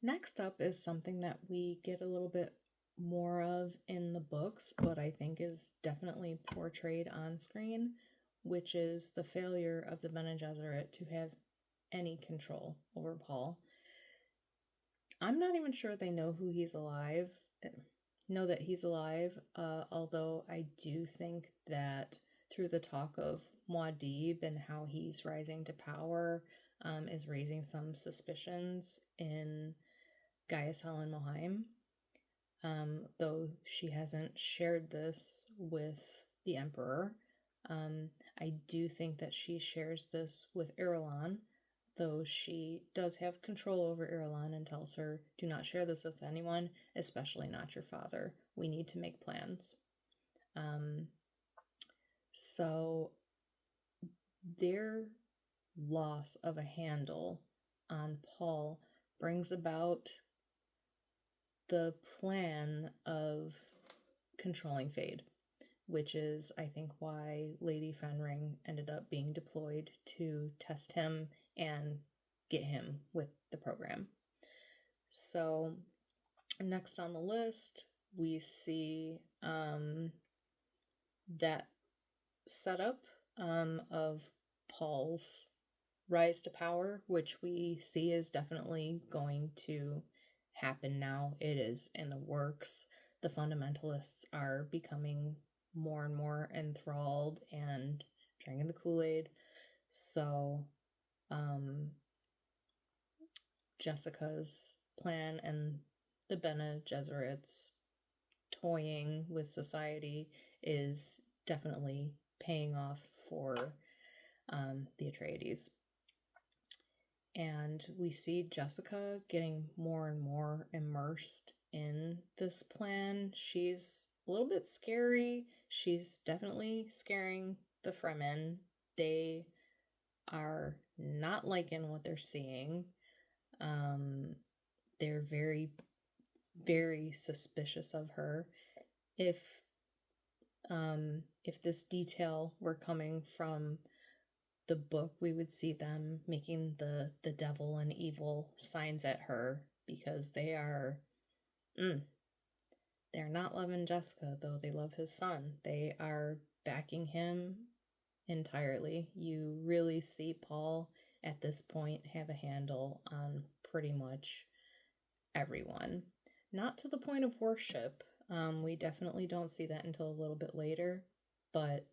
Next up is something that we get a little bit more of in the books, but I think is definitely portrayed on screen, which is the failure of the Bene Gesserit to have any control over Paul. I'm not even sure they know that he's alive, although I do think that through the talk of Muad'Dib and how he's rising to power, is raising some suspicions in Gaius Helen Mohaim, though she hasn't shared this with the Emperor. I do think that she shares this with Irulan, though she does have control over Irulan and tells her, do not share this with anyone, especially not your father. We need to make plans. So their loss of a handle on Paul brings about the plan of controlling Fade, which is, I think, why Lady Fenring ended up being deployed to test him and get him with the program. So, next on the list, we see that setup of Paul's rise to power, which we see is definitely going to happen now. It is in the works. The fundamentalists are becoming more and more enthralled and drinking the Kool-Aid. So, Jessica's plan and the Bene Gesserit's toying with society is definitely paying off for the Atreides. And we see Jessica getting more and more immersed in this plan. She's a little bit scary. She's definitely scaring the Fremen. They are not liking what they're seeing. They're very, very suspicious of her. If this detail were coming from the book, we would see them making the devil and evil signs at her, because they're not loving Jessica, though they love his son. They are backing him entirely. You really see Paul at this point have a handle on pretty much everyone. Not to the point of worship. We definitely don't see that until a little bit later, but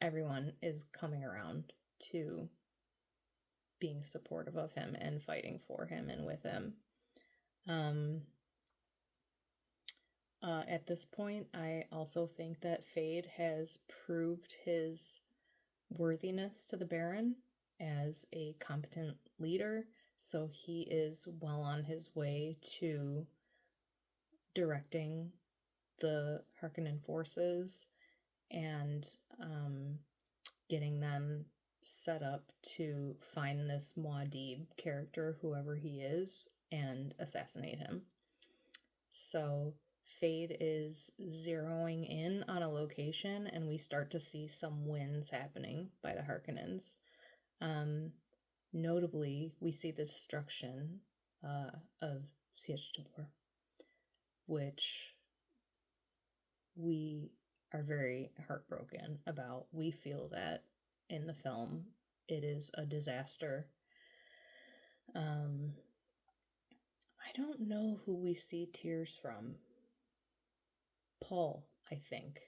everyone is coming around to being supportive of him and fighting for him and with him. At this point, I also think that Fade has proved his worthiness to the Baron as a competent leader, so he is well on his way to directing the Harkonnen forces and getting them set up to find this Muad'Dib character, whoever he is, and assassinate him. So Fade is zeroing in on a location, and we start to see some wins happening by the Harkonnens. Notably, we see the destruction of Sietch Tabor, which we are very heartbroken about. We feel that in the film it is a disaster. I don't know who we see tears from. Paul, I think,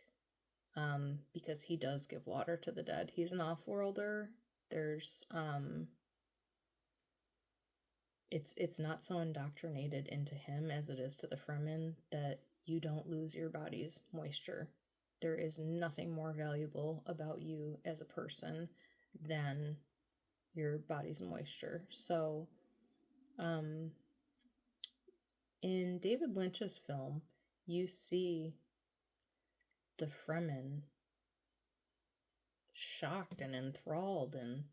because he does give water to the dead. He's an off-worlder. There's it's not so indoctrinated into him as it is to the Fremen that you don't lose your body's moisture. There is nothing more valuable about you as a person than your body's moisture. So, in David Lynch's film, you see the Fremen shocked and enthralled and,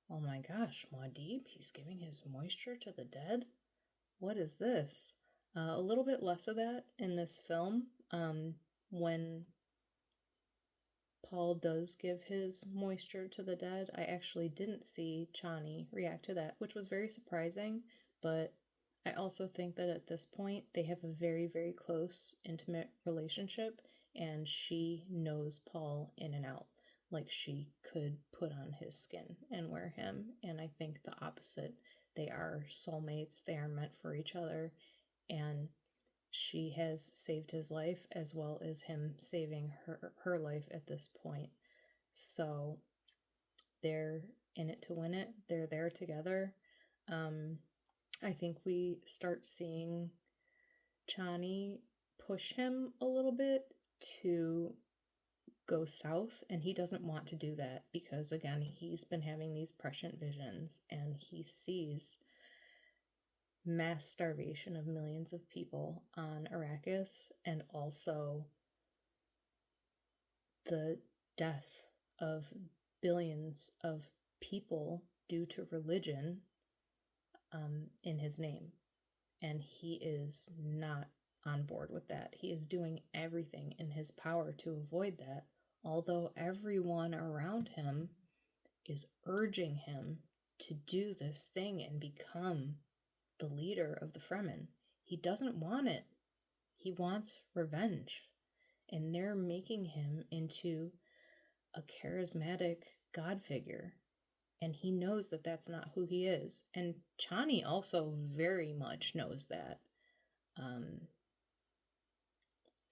oh my gosh, Muad'Dib, he's giving his moisture to the dead? What is this? A little bit less of that in this film. When Paul does give his moisture to the dead, I actually didn't see Chani react to that, which was very surprising, but I also think that at this point they have a very, very close, intimate relationship, and she knows Paul in and out. Like she could put on his skin and wear him. And I think the opposite. They are soulmates, they are meant for each other, and she has saved his life as well as him saving her life at this point. So they're in it to win it. They're there together. I think we start seeing Chani push him a little bit to go south, and he doesn't want to do that because, again, he's been having these prescient visions and he sees mass starvation of millions of people on Arrakis, and also the death of billions of people due to religion in his name. And he is not on board with that. He is doing everything in his power to avoid that, although everyone around him is urging him to do this thing and become the leader of the Fremen. He doesn't want it. He wants revenge. And they're making him into a charismatic god figure. And he knows that that's not who he is. And Chani also very much knows that.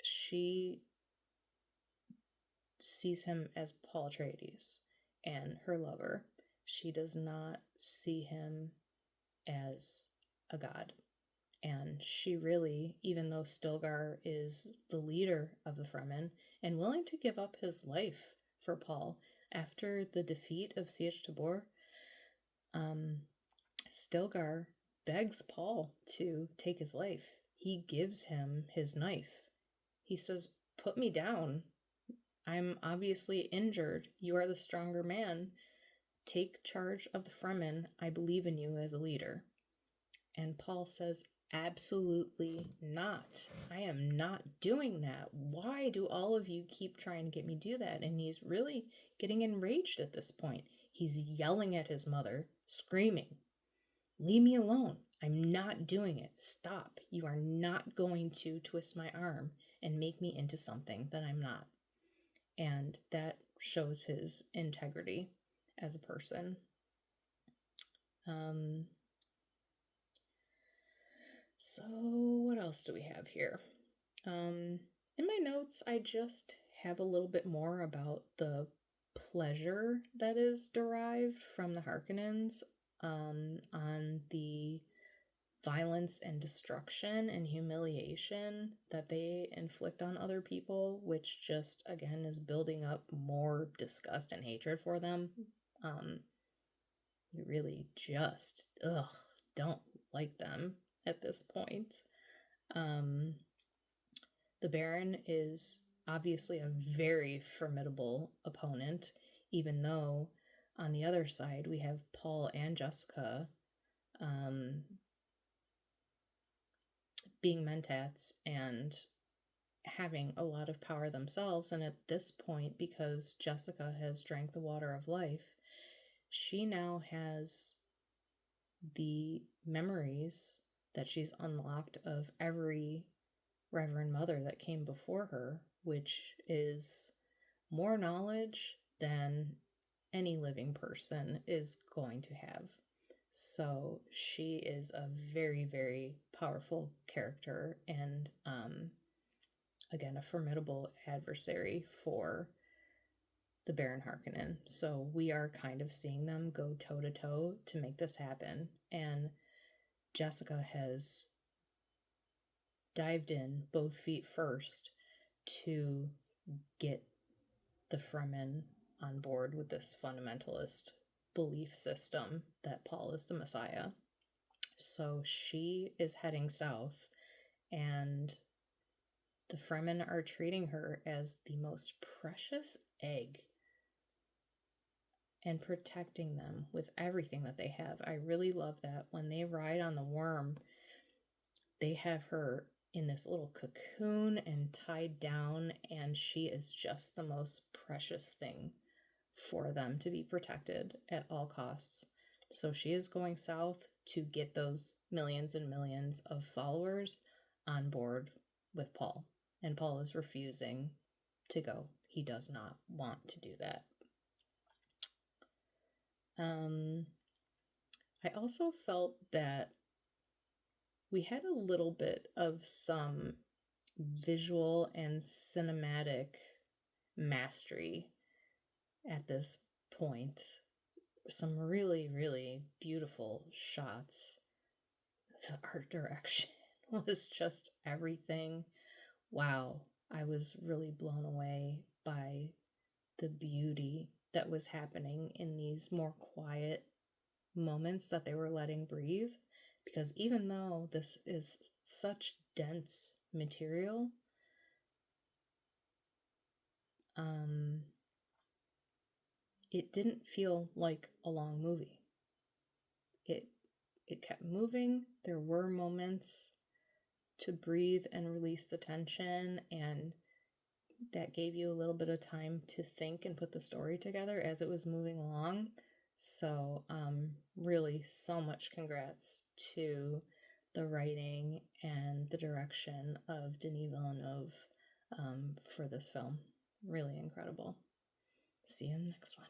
She sees him as Paul Atreides and her lover. She does not see him as a god. And she really, even though Stilgar is the leader of the Fremen and willing to give up his life for Paul after the defeat of Siege Tabor, Stilgar begs Paul to take his life. He gives him his knife. He says, "Put me down. I'm obviously injured. You are the stronger man. Take charge of the Fremen. I believe in you as a leader." And Paul says, "Absolutely not. I am not doing that. Why do all of you keep trying to get me to do that?" And he's really getting enraged at this point. He's yelling at his mother, screaming, "Leave me alone. I'm not doing it. Stop. You are not going to twist my arm and make me into something that I'm not." And that shows his integrity as a person. So what else do we have here? In my notes, I just have a little bit more about the pleasure that is derived from the Harkonnens on the violence and destruction and humiliation that they inflict on other people, which just, again, is building up more disgust and hatred for them. You really just, don't like them at this point. The Baron is obviously a very formidable opponent, even though on the other side we have Paul and Jessica being mentats and having a lot of power themselves. And at this point, because Jessica has drank the water of life, she now has the memories that she's unlocked of every Reverend Mother that came before her, which is more knowledge than any living person is going to have. So she is a very, very powerful character and, again, a formidable adversary for the Baron Harkonnen. So we are kind of seeing them go toe-to-toe to make this happen. And Jessica has dived in both feet first to get the Fremen on board with this fundamentalist belief system that Paul is the Messiah. So she is heading south, and the Fremen are treating her as the most precious egg and protecting them with everything that they have. I really love that. When they ride on the worm, they have her in this little cocoon and tied down, and she is just the most precious thing for them to be protected at all costs. So she is going south to get those millions and millions of followers on board with Paul. And Paul is refusing to go. He does not want to do that. I also felt that we had a little bit of some visual and cinematic mastery at this point. Some really, really beautiful shots. The art direction was just everything. Wow, I was really blown away by the beauty that was happening in these more quiet moments that they were letting breathe. Because even though this is such dense material, it didn't feel like a long movie. It kept moving. There were moments to breathe and release the tension, and that gave you a little bit of time to think and put the story together as it was moving along. So, really, so much congrats to the writing and the direction of Denis Villeneuve for this film. Really incredible. See you in the next one.